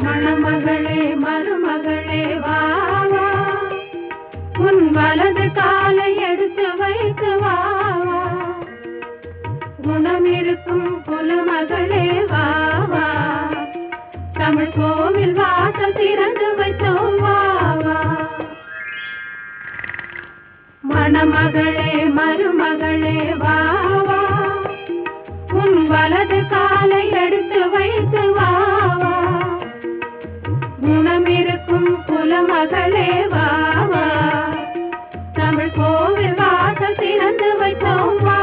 மணமகளே மருமகளே வா வா, உன் வலது காலை எடுத்து வைத்து வா வா, குணமிருக்கும் குலமகளே வா வா, தமிழ் கோவில் வாசல் திறந்து வைத்தோம் வா வா. மணமகளே மருமகளே வா வா, உன் வலது காலை எடுத்து வைத்து வா வா, குணமிருக்கும் குலமகளே வா வா, தமிழ் கோவில் வாசல் திறந்து வைத்தோம் வா.